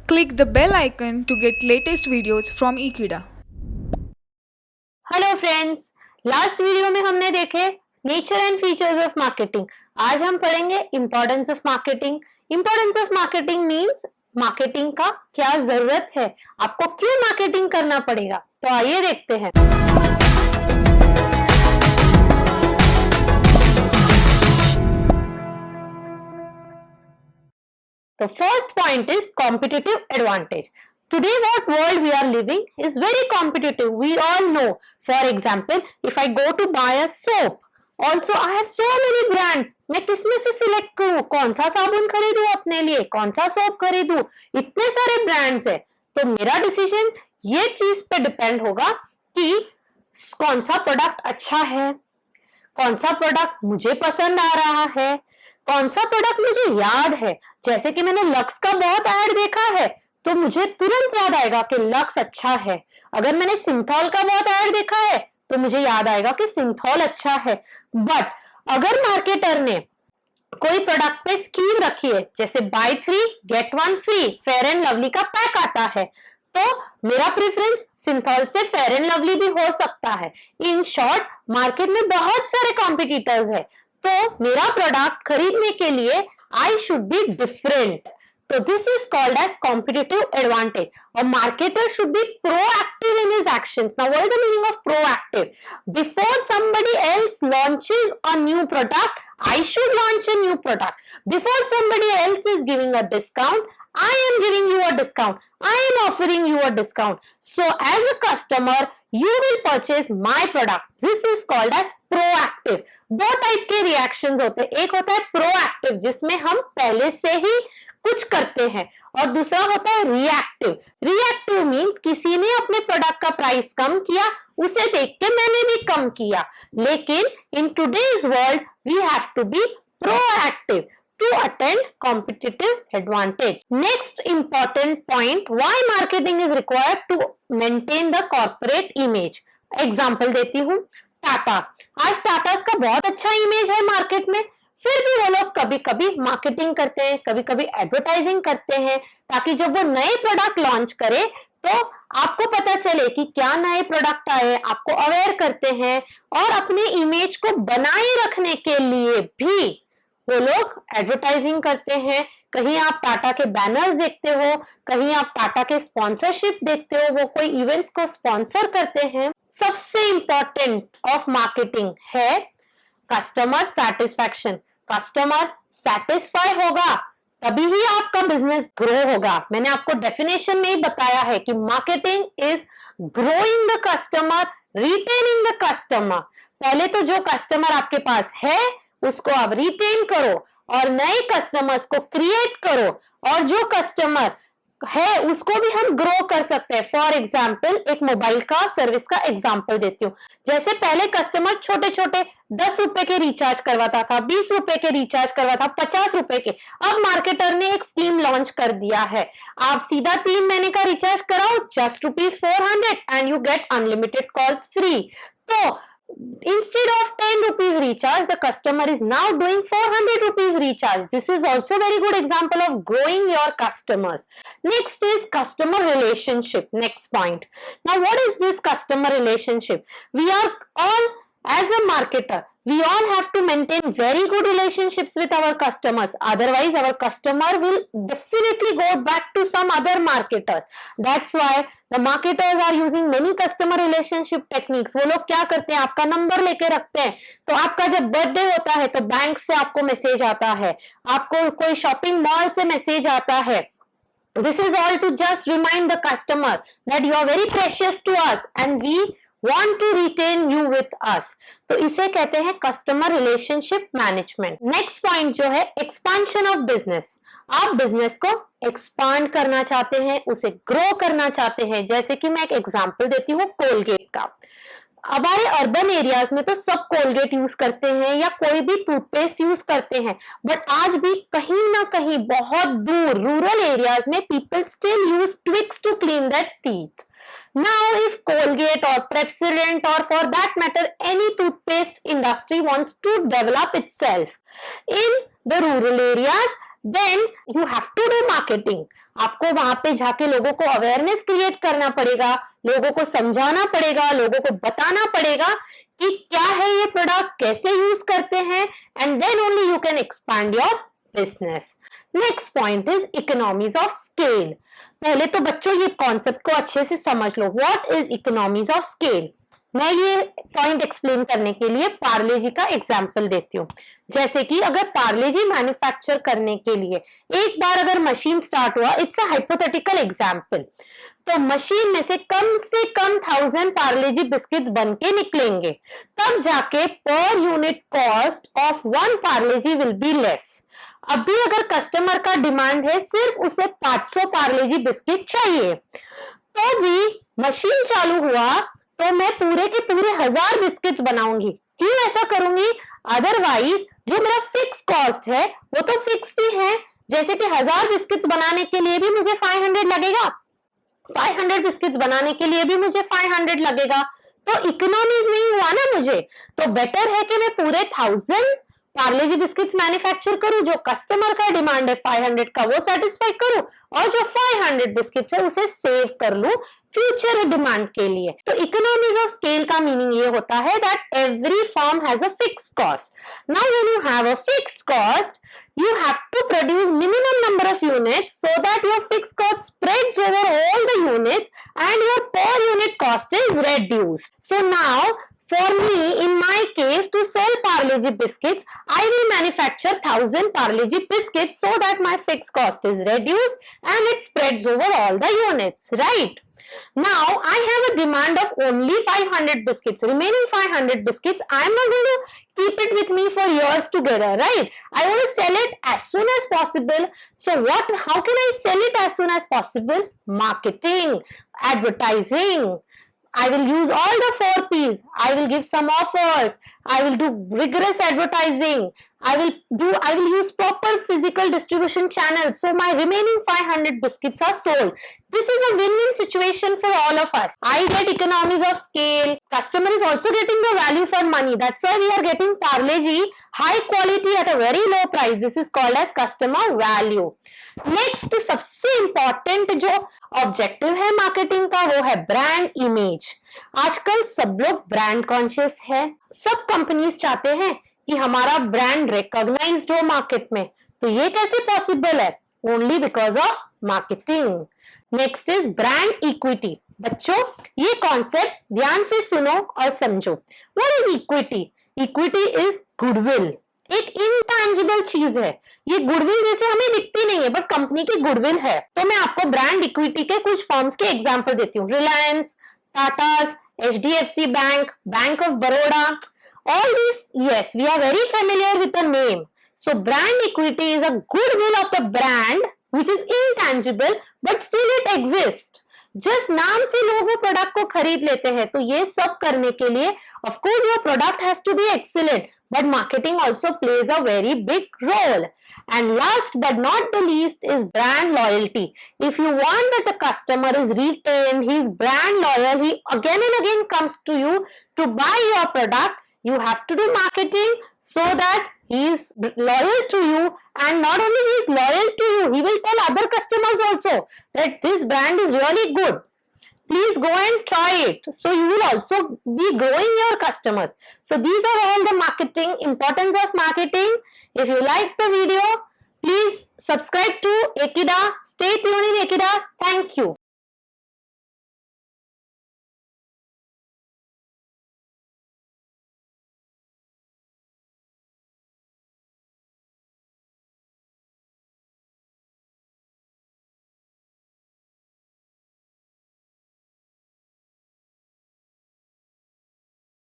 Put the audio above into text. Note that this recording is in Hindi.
Click the bell icon to get latest videos from Ekeeda. Hello friends, last video में हमने देखे nature and features of marketing. आज हम पढ़ेंगे importance of marketing. Importance of marketing means marketing का क्या जरूरत है, आपको क्यों मार्केटिंग करना पड़ेगा। तो आइए देखते हैं। The first point is competitive advantage. Today what world we are living is very competitive. We all know. For example, if I go to buy a soap, also I have so many brands. मैं किसमें से सिलेक्ट करूँ, कौन सा साबुन खरीदूँ अपने लिए, कौन सा सोप खरीदूँ, इतने सारे ब्रांड्स है। तो मेरा डिसीजन ये चीज पे डिपेंड होगा कि कौन सा प्रोडक्ट अच्छा है, कौन सा प्रोडक्ट मुझे पसंद आ रहा है, कौन सा प्रोडक्ट मुझे याद है। जैसे कि मैंने लक्स का बहुत ऐड देखा है तो मुझे तुरंत याद आएगा कि लक्स अच्छा है। अगर मैंने सिंथॉल का बहुत ऐड देखा है तो मुझे याद आएगा कि सिंथॉल अच्छा है। बट अगर मार्केटर ने कोई प्रोडक्ट पे स्कीम रखी है, जैसे buy 3 get 1 free fair and lovely का पैक आता है, तो मेरा प्रेफरेंस सिंथॉल से फेयर एंड लवली भी हो सकता है। इन शॉर्ट, मार्केट में बहुत सारे कॉम्पिटिटर्स है, तो मेरा प्रोडक्ट खरीदने के लिए आई शुड बी डिफरेंट। तो this is called as competitive advantage. A marketer should be proactive in his actions. Now, what is the meaning of proactive? Before somebody else launches a new product, I should launch a new product. Before somebody else is giving a discount, I am giving you a discount. I am offering you a discount. So, as a customer, you will purchase my product. This is called as proactive. दो टाइप के रिएक्शंस होते हैं। एक होता है proactive, जिसमें हम पहले से ही कुछ करते हैं, और दूसरा होता है रिएक्टिव। रिएक्टिव मींस किसी ने अपने प्रोडक्ट का प्राइस कम किया, उसे देख के मैंने भी कम किया। लेकिन in today's world we have to be proactive to attend competitive advantage. Next important point, why marketing is required to maintain the corporate image. Example देती हूँ, टाटा। आज टाटा का बहुत अच्छा इमेज है मार्केट में, फिर भी वो लोग कभी कभी मार्केटिंग करते हैं, कभी कभी एडवर्टाइजिंग करते हैं, ताकि जब वो नए प्रोडक्ट लॉन्च करे तो आपको पता चले कि क्या नए प्रोडक्ट आए, आपको अवेयर करते हैं। और अपने इमेज को बनाए रखने के लिए भी वो लोग एडवर्टाइजिंग करते हैं। कहीं आप टाटा के बैनर्स देखते हो, कहीं आप टाटा के स्पॉन्सरशिप देखते हो, वो कोई इवेंट्स को स्पॉन्सर करते हैं। सबसे इंपॉर्टेंट ऑफ मार्केटिंग है कस्टमर सेटिस्फैक्शन। कस्टमर सेटिस्फाई होगा तभी ही आपका बिजनेस ग्रो होगा। मैंने आपको डेफिनेशन में ही बताया है कि marketing is growing the customer, retaining the customer. पहले तो जो कस्टमर आपके पास है उसको आप रिटेन करो और नए कस्टमर्स को क्रिएट करो, और जो कस्टमर है उसको भी हम ग्रो कर सकते हैं। फॉर एग्जाम्पल, एक मोबाइल का सर्विस का एग्जाम्पल देती हूँ। जैसे पहले कस्टमर छोटे छोटे 10 रुपए के रिचार्ज करवाता था, 20 रुपए के रिचार्ज करवाता, 50 रुपए के। अब मार्केटर ने एक स्कीम लॉन्च कर दिया है, आप सीधा 3 महीने का रिचार्ज कराओ, just ₹400 and you get unlimited calls free. तो instead of 10 rupees recharge, the customer is now doing 400 rupees recharge. This is also very good example of growing your customers. Next is customer relationship. Next point. Now, what is this customer relationship? We are all, as a marketer, we all have to maintain very good relationships with our customers. Otherwise, our customer will definitely go back to some other marketers. That's why the marketers are using many customer relationship techniques. वो लोग क्या करते हैं, आपका नंबर लेके रखते हैं। तो आपका जब बर्थडे होता है तो बैंक से आपको मैसेज आता है, आपको कोई शॉपिंग मॉल से मैसेज आता है। This is all to just remind the customer that you are very precious to us and we want to retain you with us. तो इसे कहते हैं customer relationship management. Next point जो है एक्सपांशन ऑफ बिजनेस। आप बिजनेस को एक्सपांड करना चाहते हैं, उसे ग्रो करना चाहते हैं। जैसे कि मैं एक एग्जांपल देती हूँ कोलगेट का। हमारे अर्बन एरियाज में तो सब कोलगेट यूज करते हैं या कोई भी टूथपेस्ट यूज करते हैं, बट आज भी कहीं ना कहीं बहुत दूर रूरल एरियाज में people still use twigs to clean their teeth. Now, if Colgate or Pepsodent or for that matter any toothpaste industry wants to develop itself in the rural areas, then you have to do marketing. आपको वहां पे जाके लोगों को अवेयरनेस क्रिएट करना पड़ेगा, लोगों को समझाना पड़ेगा, लोगों को बताना पड़ेगा कि क्या है ये प्रोडक्ट, कैसे यूज करते हैं, and then only you can expand your business. Next point is economies of scale. पहले तो बच्चों ये कॉन्सेप्ट को अच्छे से समझ लो. What is economies of scale? मैं ये पॉइंट एक्सप्लेन करने के लिए पार्ले जी का एग्जाम्पल देती हूँ. जैसे कि अगर पार्ले जी मैन्युफैक्चर करने के लिए एक बार अगर मशीन स्टार्ट हुआ, इट्स अ हाइपोथेटिकल एग्जाम्पल, तो मशीन में से कम 1000 पार्ले जी बिस्किट्स बन के निकलेंगे, तब जाके पर unit cost of 1 Parle G will be less. अभी अगर कस्टमर का डिमांड है सिर्फ उसे 500 पार्ले जी बिस्किट चाहिए, तो भी मशीन चालू हुआ तो मैं पूरे के पूरे 1000 बिस्किट्स बनाऊंगी. क्यों ऐसा करूंगी? अदरवाइज जो मेरा फिक्स कॉस्ट है वो तो फिक्स्ड ही है. जैसे कि 1000 बिस्किट्स बनाने के लिए भी मुझे 500 लगेगा, 500 बिस्किट्स बनाने के लिए भी मुझे 500 लगेगा, तो इकोनॉमीज नहीं हुआ ना मुझे. तो बेटर है कि मैं पूरे 1000 पार्ले जी बिस्किट्स मैन्युफैक्चर करूं, जो कस्टमर का डिमांड है 500 का वो सेटिस्फाई करूं, और जो 500 बिस्किट्स है उसे सेव कर लूं फ्यूचर डिमांड के लिए. तो इकोनॉमीज ऑफ स्केल का मीनिंग ये होता है that every firm has a fixed cost. Now when you have a fixed cost, you have to produce minimum number of units so that your fixed cost spreads over all the units and your per unit cost is reduced. So now for me, in my case, to sell Parle G biscuits, I will manufacture 1000 Parle G biscuits so that my fixed cost is reduced and it spreads over all the units, right? Now I have a demand of only 500 biscuits. Remaining 500 biscuits, I am not going to keep it with me for years together, right? I want to sell it as soon as possible. So how can I sell it as soon as possible? Marketing, advertising. I will use all the 4 P's. I will give some offers. I will do rigorous advertising. I will use proper physical distribution channels. So my remaining 500 biscuits are sold. This is a win-win situation for all of us. I get economies of scale. Customer is also getting the value for money. That's why we are getting Parle G high quality at a very low price. This is called as customer value. Next सबसे इंपॉर्टेंट जो ऑब्जेक्टिव है मार्केटिंग का वो है ब्रांड इमेज. आजकल सब लोग ब्रांड कॉन्शियस है. सब कंपनीज चाहते हैं कि हमारा ब्रांड रिकॉग्नाइज्ड हो मार्केट में. तो ये कैसे पॉसिबल है? Only because of marketing. Next is brand equity. बच्चों ये कॉन्सेप्ट ध्यान से सुनो और समझो. What is equity? Equity is goodwill. एक इनटैंजिबल चीज है. ये गुडविल जैसे हमें दिखती नहीं है बट कंपनी की गुडविल है. तो मैं आपको ब्रांड इक्विटी के कुछ फर्म्स के एग्जांपल देती हूँ. Reliance, Tatas, HDFC bank, bank of Baroda, all this, yes, we are very familiar with the name. So brand equity is a goodwill of the brand which is intangible but still it exists. Just नाम से लोग वो प्रोडक्ट को खरीद लेते हैं. तो ये सब करने के लिए of course your product has to be excellent, but marketing also plays a very big role. And last but not the least is brand loyalty. If you want that the customer is retained, he is brand loyal, he again and again comes to you to buy your product, you have to do marketing so that he is loyal to you, and not only he is loyal to you, he will tell other customers also that this brand is really good. Please go and try it. So you will also be growing your customers. So these are all the marketing, importance of marketing. If you like the video, please subscribe to Ekeeda. Stay tuned in Ekeeda. Thank you.